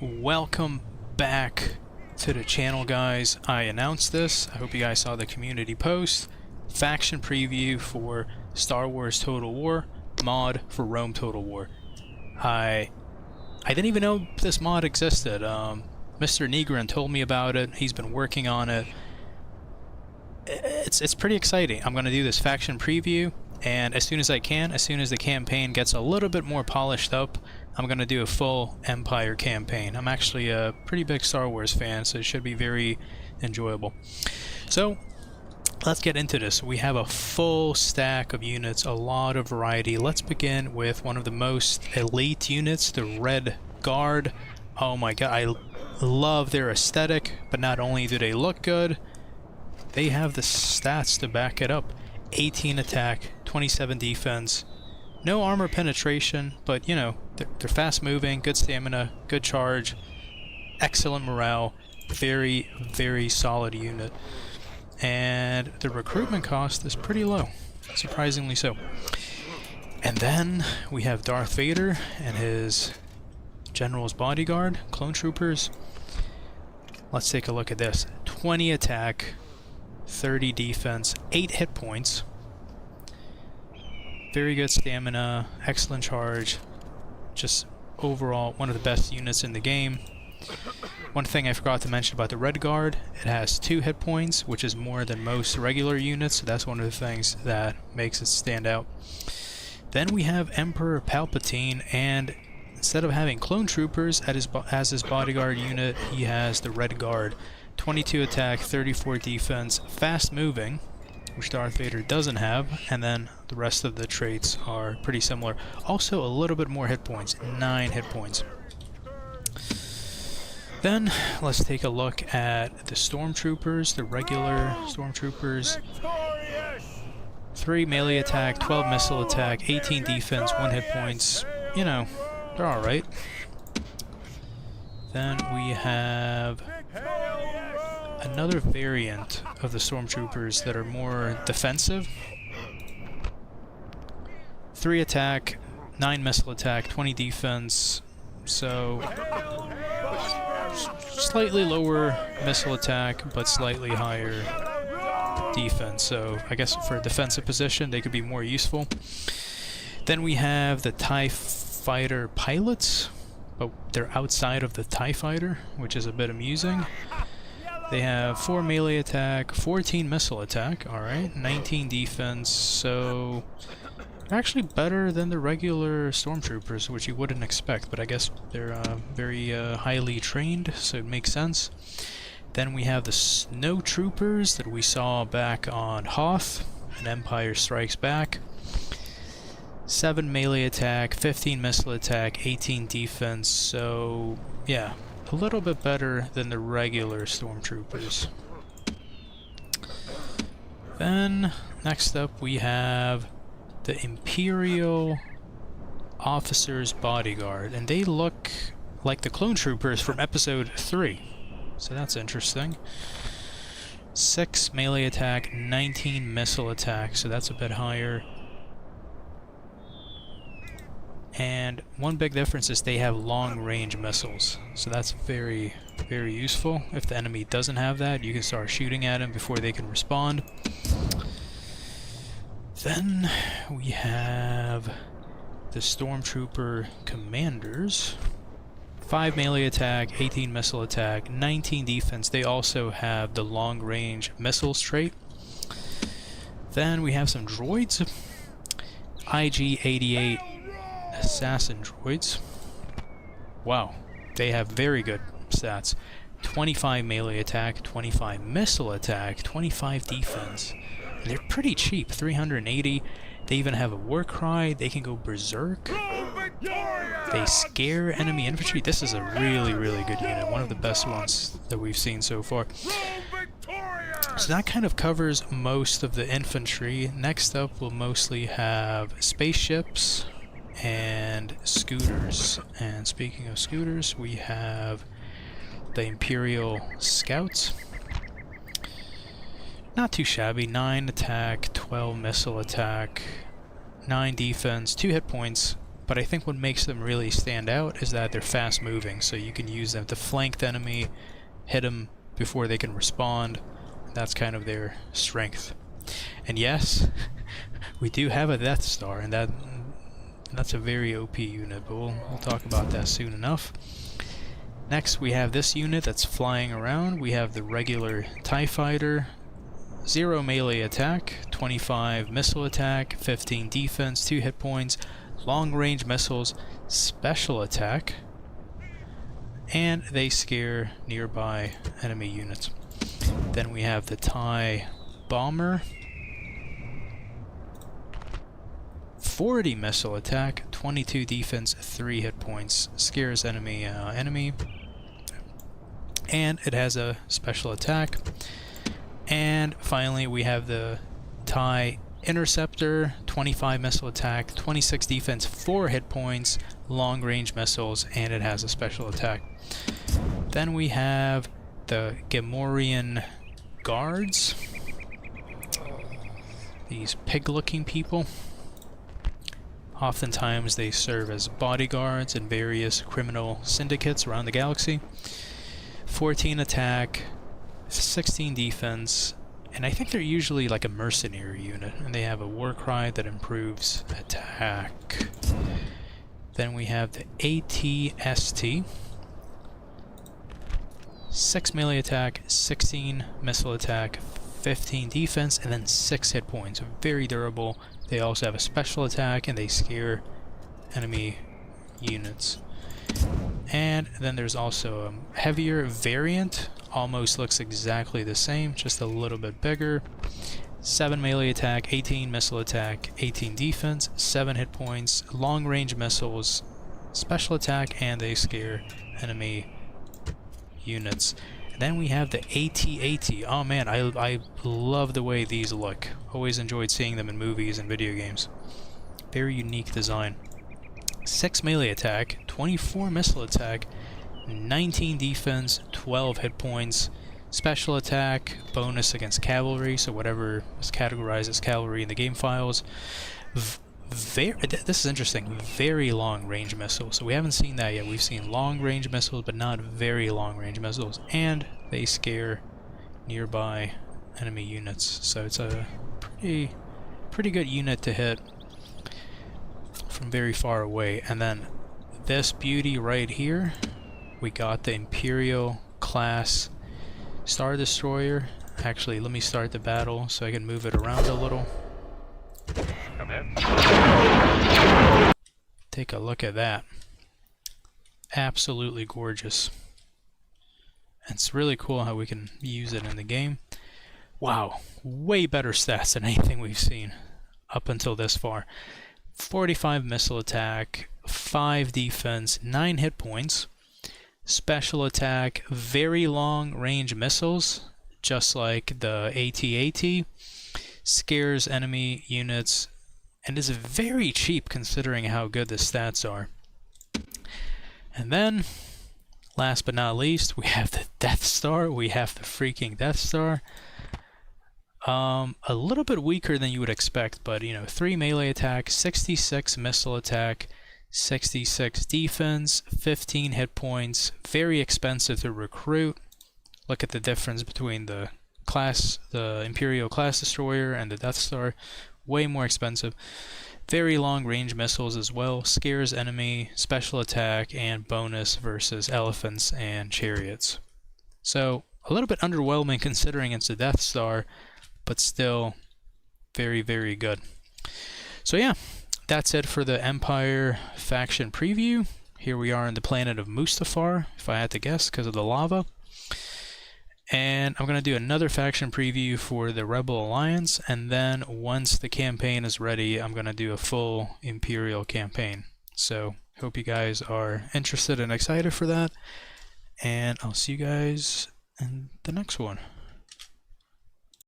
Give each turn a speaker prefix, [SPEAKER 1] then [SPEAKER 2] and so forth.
[SPEAKER 1] Welcome back to the channel, guys. I announced this. I hope you guys saw the community post. Faction preview for Star Wars Total War, mod for Rome Total War. I didn't even know this mod existed. Mr. Negrin told me about it. He's been working on it. It's pretty exciting. I'm going to do this faction preview, and as soon as I can, as soon as the campaign gets a little bit more polished up, I'm going to do a full Empire campaign. I'm actually a pretty big Star Wars fan, so it should be very enjoyable. So, let's get into this. We have a full stack of units, a lot of variety. Let's begin with one of the most elite units, the Red Guard. Oh my god, I love their aesthetic, but not only do they look good, they have the stats to back it up. 18 attack, 27 defense, no armor penetration, but you know, they're fast moving, good stamina, good charge, excellent morale, very, very solid unit. And the recruitment cost is pretty low, surprisingly so. And then we have Darth Vader and his General's Bodyguard, Clone Troopers. Let's take a look at this. 20 attack, 30 defense, 8 hit points. Very good stamina, excellent charge. Just overall one of the best units in the game. One thing I forgot to mention about the Red Guard, it has 2 hit points, which is more than most regular units, so that's one of the things that makes it stand out. Then we have Emperor Palpatine, and instead of having Clone Troopers as his bodyguard unit, he has the Red Guard. 22 attack, 34 defense, fast moving, which Darth Vader doesn't have, and then the rest of the traits are pretty similar. Also a little bit more hit points, 9 hit points. Then let's take a look at the Stormtroopers, the regular Stormtroopers. 3 melee attack, 12 missile attack, 18 defense, 1 hit points. You know, they're alright. Then we have another variant of the Stormtroopers that are more defensive. 3 attack, 9 missile attack, 20 defense, so slightly lower missile attack, but slightly higher defense. So I guess for a defensive position, they could be more useful. Then we have the TIE Fighter pilots, but they're outside of the TIE Fighter, which is a bit amusing. They have 4 melee attack, 14 missile attack, alright, 19 defense, so they're actually better than the regular Stormtroopers, which you wouldn't expect, but I guess they're very highly trained, so it makes sense. Then we have the Snow Troopers that we saw back on Hoth, and Empire Strikes Back. 7 melee attack, 15 missile attack, 18 defense, so yeah, a little bit better than the regular Stormtroopers. Then, next up we have the Imperial Officer's Bodyguard, and they look like the Clone Troopers from Episode 3, so that's interesting. 6 melee attack, 19 missile attack, so that's a bit higher. And one big difference is they have long-range missiles, so that's very, very useful. If the enemy doesn't have that, you can start shooting at them before they can respond. Then we have the Stormtrooper Commanders. 5 melee attack, 18 missile attack, 19 defense. They also have the long-range missiles trait. Then we have some droids. IG-88 Assassin droids. Wow, they have very good stats. 25 melee attack, 25 missile attack, 25 defense. And they're pretty cheap, 380. They even have a war cry. They can go berserk. They scare enemy infantry. This is a really, really good unit. One of the best ones that we've seen so far. So that kind of covers most of the infantry. Next up, we'll mostly have spaceships and scooters. And speaking of scooters, we have the Imperial Scouts. Not too shabby. 9 attack, 12 missile attack, 9 defense, 2 hit points, but I think what makes them really stand out is that they're fast moving, so you can use them to flank the enemy, hit them before they can respond. That's kind of their strength. And yes, we do have a Death Star, and that's a very OP unit, but we'll talk about that soon enough. Next, we have this unit that's flying around. We have the regular TIE Fighter, 0 melee attack, 25 missile attack, 15 defense, 2 hit points, long range missiles, special attack, and they scare nearby enemy units. Then we have the TIE Bomber, 40 missile attack, 22 defense, 3 hit points, scares enemy, and it has a special attack. And finally we have the TIE Interceptor, 25 missile attack, 26 defense, 4 hit points, long range missiles, and it has a special attack. Then we have the Gammorian Guards, these pig-looking people. Oftentimes they serve as bodyguards in various criminal syndicates around the galaxy. 14 attack, 16 defense, and I think they're usually like a mercenary unit, and they have a war cry that improves attack. Then we have the ATST, 6 melee attack, 16 missile attack, 15 defense, and then 6 hit points. Very durable. They also have a special attack, and they scare enemy units. And then there's also a heavier variant, almost looks exactly the same, just a little bit bigger. 7 melee attack, 18 missile attack, 18 defense, 7 hit points, long range missiles, special attack, and they scare enemy units. And then we have the AT-AT. Oh man, I love the way these look. Always enjoyed seeing them in movies and video games. Very unique design. 6 melee attack, 24 missile attack, 19 defense, 12 hit points, special attack, bonus against cavalry, so whatever is categorized as cavalry in the game files. This is interesting, very long range missiles. So we haven't seen that yet. We've seen long range missiles, but not very long range missiles, and they scare nearby enemy units. So it's a pretty good unit to hit from very far away. And then this beauty right here, we got the Imperial class Star Destroyer. Actually, let me start the battle so I can move it around a little.
[SPEAKER 2] Come in.
[SPEAKER 1] Take a look at that. Absolutely gorgeous. And it's really cool how we can use it in the game. Wow, way better stats than anything we've seen up until this far. 45 missile attack, 5 defense, 9 hit points, special attack, very long range missiles, just like the AT-AT, scares enemy units, and is very cheap considering how good the stats are. And then, last but not least, we have the Death Star. We have the freaking Death Star. A little bit weaker than you would expect, but you know, 3 melee attack, 66 missile attack, 66 defense, 15 hit points, very expensive to recruit. Look at the difference between the Imperial class destroyer and the Death Star. Way more expensive. Very long range missiles as well, scares enemy, special attack, and bonus versus elephants and chariots. So a little bit underwhelming considering it's a Death Star, but still very, very good. So yeah, that's it for the Empire faction preview. Here we are on the planet of Mustafar, if I had to guess, because of the lava. And I'm going to do another faction preview for the Rebel Alliance, and then once the campaign is ready, I'm going to do a full Imperial campaign. So, hope you guys are interested and excited for that, and I'll see you guys in the next one.